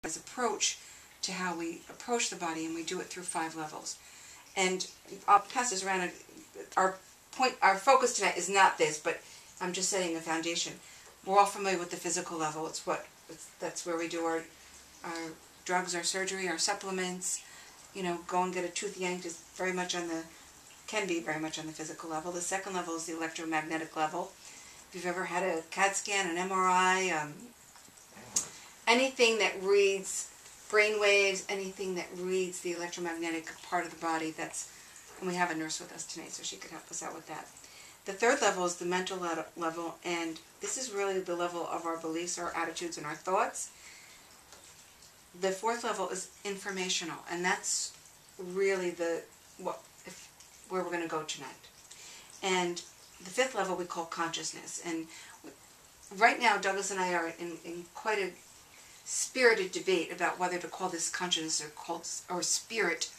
as approach to how we approach the body, and we do it through 5 levels. And I'll pass this around. Our focus tonight is not this, but I'm just setting a foundation. We're all familiar with the physical level. That's where we do our drugs, our surgery, our supplements. You know, go and get a tooth yanked is can be very much on the physical level. The second level is the electromagnetic level. If you've ever had a CAT scan, an MRI, anything that reads brain waves, anything that reads the electromagnetic part of the body, and we have a nurse with us tonight, so she could help us out with that. The third level is the mental level, and this is really the level of our beliefs, our attitudes, and our thoughts. The fourth level is informational, and that's really where we're going to go tonight. And the fifth level we call consciousness. And right now, Douglas and I are in quite a spirited debate about whether to call this consciousness or spirit.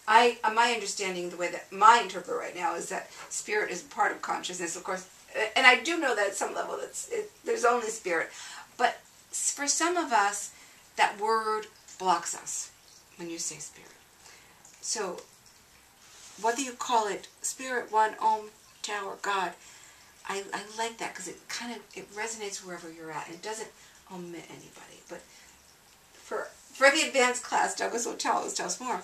My understanding, the way that I interpret right now, is that spirit is part of consciousness, of course. And I do know that at some level there's only spirit. But for some of us, that word blocks us when you say spirit. So whether you call it spirit, one, Om, Tao, or God, I like that because it resonates wherever you're at, and it doesn't omit anybody. But for the advanced class, Douglas will tell us more.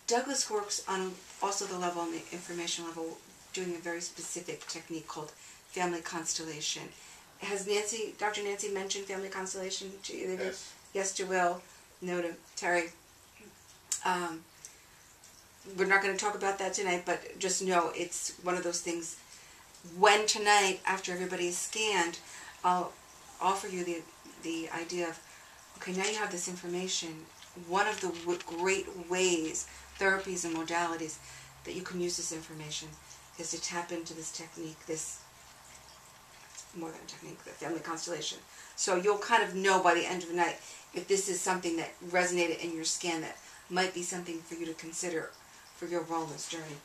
Douglas works on also the level, on the information level, doing a very specific technique called family constellation. Has Dr. Nancy mentioned family constellation to you? Yes. Yes, to Will. No to Terry. We're not going to talk about that tonight, but just know it's one of those things. When tonight, after everybody is scanned, I'll offer you the idea of, okay, now you have this information. One of the great ways, therapies and modalities that you can use this information is to tap into this technique, more than a technique, the family constellation. So you'll kind of know by the end of the night if this is something that resonated in your scan that might be something for you to consider for your wellness journey.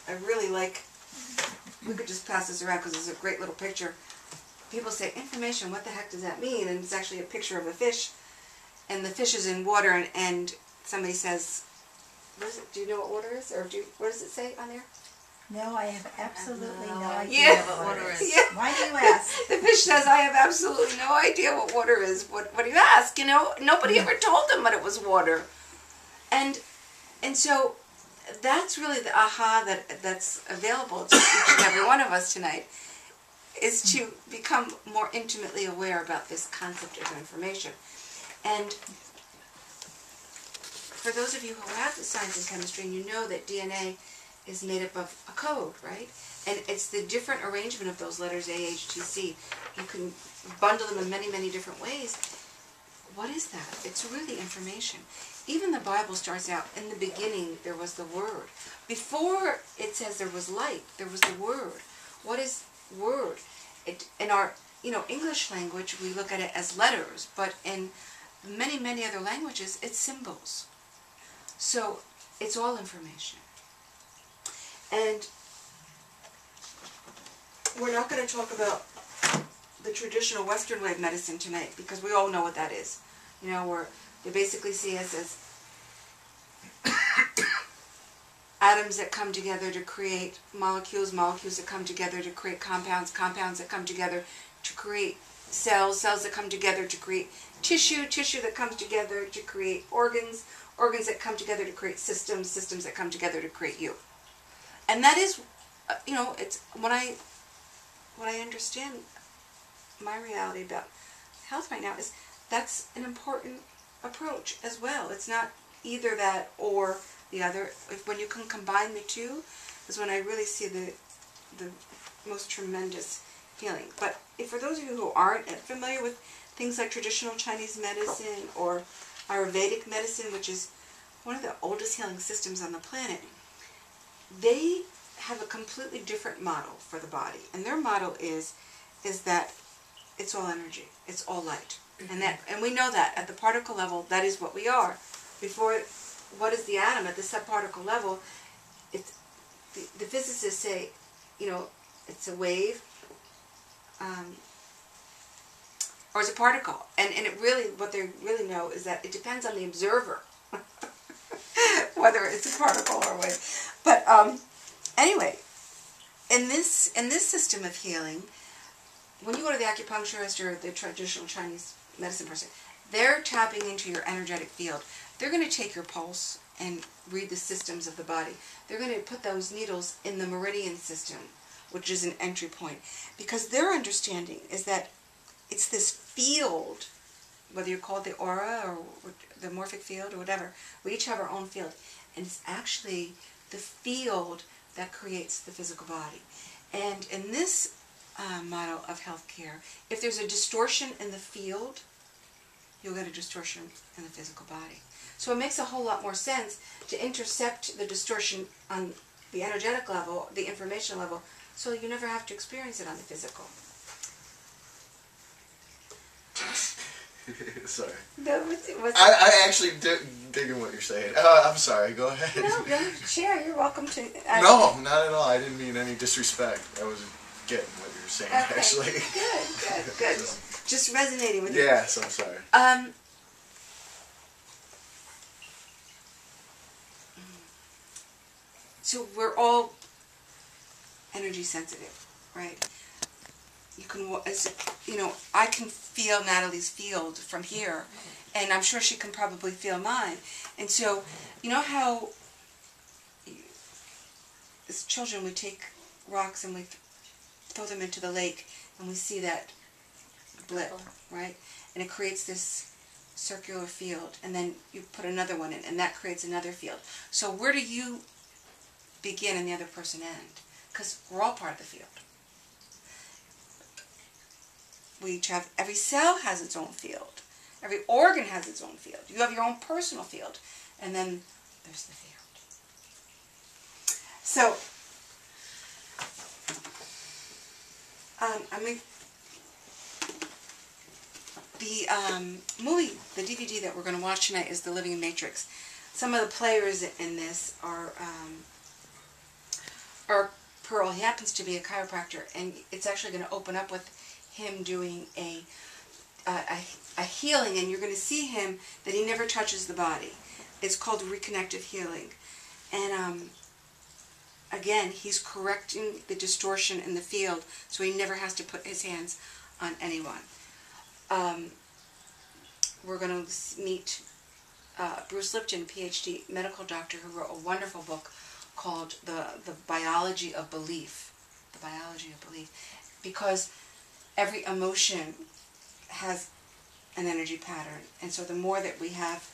I really like, we could just pass this around because it's a great little picture. People say, information, what the heck does that mean? And it's actually a picture of a fish, and the fish is in water, and somebody says, what is it? Do you know what water is? Or what does it say on there? No, I have absolutely no idea what water is. Yeah. Why do you ask? The fish says, I have absolutely no idea what water is. What do you ask? You know, nobody ever told them what it was water. And so that's really the aha that's available to each and every one of us tonight, is to become more intimately aware about this concept of information. And for those of you who have the science and chemistry, and you know that DNA is made up of a code, right? And it's the different arrangement of those letters, A, H, T, C. You can bundle them in many, many different ways. What is that? It's really information. Even the Bible starts out, in the beginning there was the Word. Before it says there was light, there was the Word. What is Word? In our English language, we look at it as letters, but in many, many other languages, it's symbols. So it's all information. And we're not going to talk about the traditional Western way of medicine tonight, because we all know what that is. You know, where they basically see us as atoms that come together to create molecules, molecules that come together to create compounds, compounds that come together to create cells, cells that come together to create tissue, tissue that comes together to create organs, organs that come together to create systems, systems that come together to create you. And that is, it's when I understand my reality about health right now, is that's an important approach as well. It's not either that or the other. When you can combine the two, is when I really see the most tremendous healing. But for those of you who aren't familiar with things like traditional Chinese medicine or Ayurvedic medicine, which is one of the oldest healing systems on the planet, they have a completely different model for the body. And their model is that it's all energy, it's all light. And we know that at the particle level, that is what we are. Before, what is the atom at the subparticle level? It's the physicists say, it's a wave or it's a particle. And it really, what they really know is that it depends on the observer, whether it's a particle or what. But anyway, in this system of healing, when you go to the acupuncturist or the traditional Chinese medicine person, they're tapping into your energetic field. They're going to take your pulse and read the systems of the body. They're going to put those needles in the meridian system, which is an entry point. Because their understanding is that it's this field, whether you call it the aura or the morphic field or whatever, we each have our own field. And it's actually the field that creates the physical body. And in this model of healthcare, if there's a distortion in the field, you'll get a distortion in the physical body. So it makes a whole lot more sense to intercept the distortion on the energetic level, the information level, so you never have to experience it on the physical. Sorry. No, I actually digging what you're saying. I'm sorry. Go ahead. No, share. You're welcome to. No, not at all. I didn't mean any disrespect. I was getting what you were saying, Okay. actually. Good. Just resonating with you. Yes, I'm sorry. So we're all energy sensitive, right? You can, I can feel Natalie's field from here, and I'm sure she can probably feel mine. And so, you know how as children we take rocks and we throw them into the lake, and we see that blip, right? And it creates this circular field, and then you put another one in, and that creates another field. So where do you begin and the other person end? Because we're all part of the field. We each have, every cell has its own field. Every organ has its own field. You have your own personal field. And then there's the field. So, the movie, the DVD that we're going to watch tonight is The Living Matrix. Some of the players in this are Pearl. He happens to be a chiropractor, and it's actually going to open up with him doing a healing, and you're going to see him that he never touches the body. It's called reconnective healing. And again, he's correcting the distortion in the field, so he never has to put his hands on anyone. We're going to meet Bruce Lipton, PhD medical doctor, who wrote a wonderful book called The Biology of Belief. The Biology of Belief. Because every emotion has an energy pattern. And so the more that we have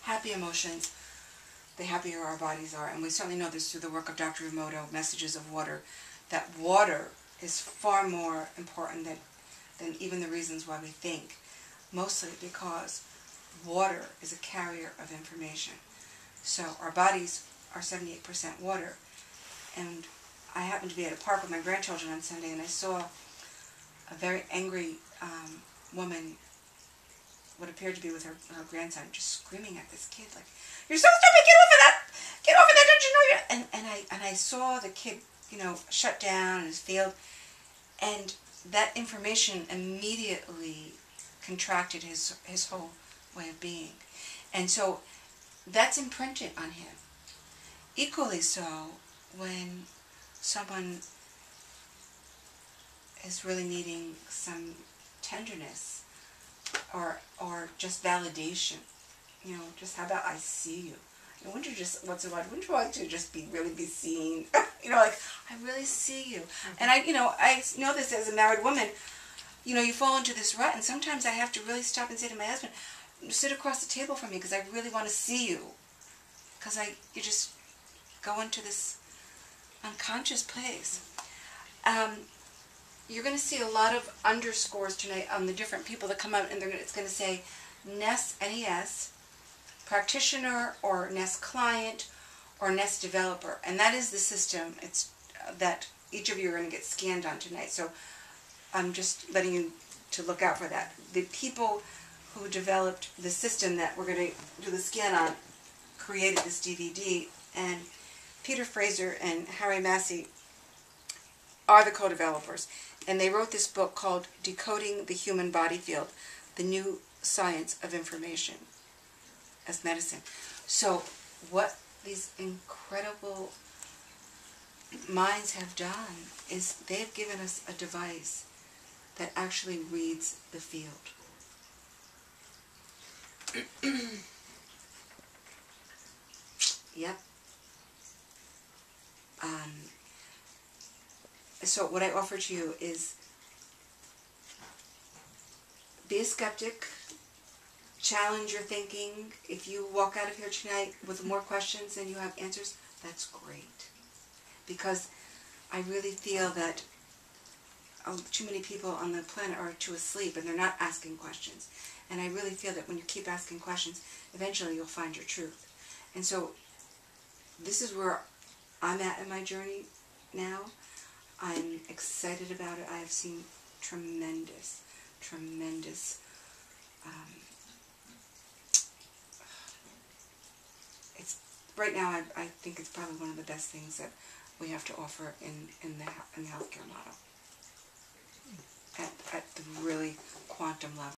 happy emotions, the happier our bodies are. And we certainly know this through the work of Dr. Emoto, Messages of Water, that water is far more important than even the reasons why we think. Mostly because water is a carrier of information. So our bodies are 78% water. And I happened to be at a park with my grandchildren on Sunday, and I saw a very angry woman, what appeared to be with her grandson, just screaming at this kid like, "You're so stupid! Get over that! Get over that! Don't you know you're..." And I saw the kid, shut down in his field, and that information immediately contracted his whole way of being, and so that's imprinted on him. Equally so when someone is really needing some tenderness or just validation, just how about I see you? Wouldn't you just, wouldn't you like to just really be seen? Like, I really see you. Mm-hmm. And I know this as a married woman, you fall into this rut, and sometimes I have to really stop and say to my husband, sit across the table from me because I really want to see you. Because you just go into this unconscious place. You're going to see a lot of underscores tonight on the different people that come out, and it's going to say NES, N-E-S, practitioner, or NES client, or NES developer. And that is the system that each of you are going to get scanned on tonight. So I'm just letting you to look out for that. The people who developed the system that we're going to do the scan on created this DVD, and Peter Fraser and Harry Massey are the co-developers. And they wrote this book called Decoding the Human Body Field, the New Science of Information as Medicine. So what these incredible minds have done is they've given us a device that actually reads the field. Yep. So what I offer to you is be a skeptic, challenge your thinking. If you walk out of here tonight with more questions than you have answers, that's great. Because I really feel that too many people on the planet are too asleep and they're not asking questions. And I really feel that when you keep asking questions, eventually you'll find your truth. And so this is where I'm at in my journey now. I'm excited about it. I have seen tremendous it's right now I think it's probably one of the best things that we have to offer in the health